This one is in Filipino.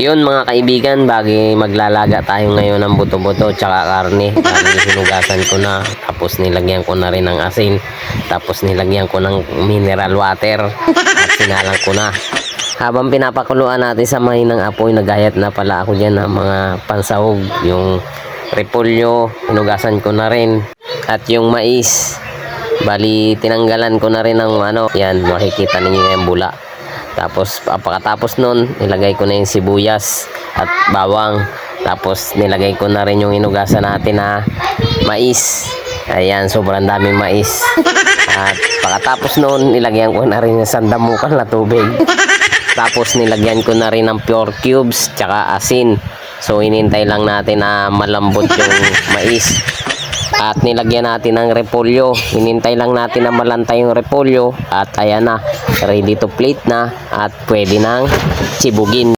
Yun mga kaibigan, bagi maglalaga tayo ngayon ng buto-buto tsaka karne. Bali hinugasan ko na, tapos nilagyan ko na rin ng asin, tapos nilagyan ko ng mineral water at sinalang ko na. Habang pinapakuluan natin sa mahinang apoy, nagayat na pala ako dyan ng mga pansahog. Yung repolyo, hinugasan ko na rin, at yung mais, bali tinanggalan ko na rin ng yan, makikita ninyo yung bula. Tapos pagkatapos nun, nilagay ko na yung sibuyas at bawang. Tapos nilagay ko na rin yung inugasan natin na mais. Ayan, sobrang daming mais. At pagkatapos nun, nilagyan ko na rin yung sandamukan na tubig. Tapos nilagyan ko na rin ng pure cubes tsaka asin. So hinintay lang natin na malambot yung mais. At nilagyan natin ng repolyo. Hinintay lang natin na malantay yung repolyo. At ayan na, ready to plate na. At pwede nang chibugin.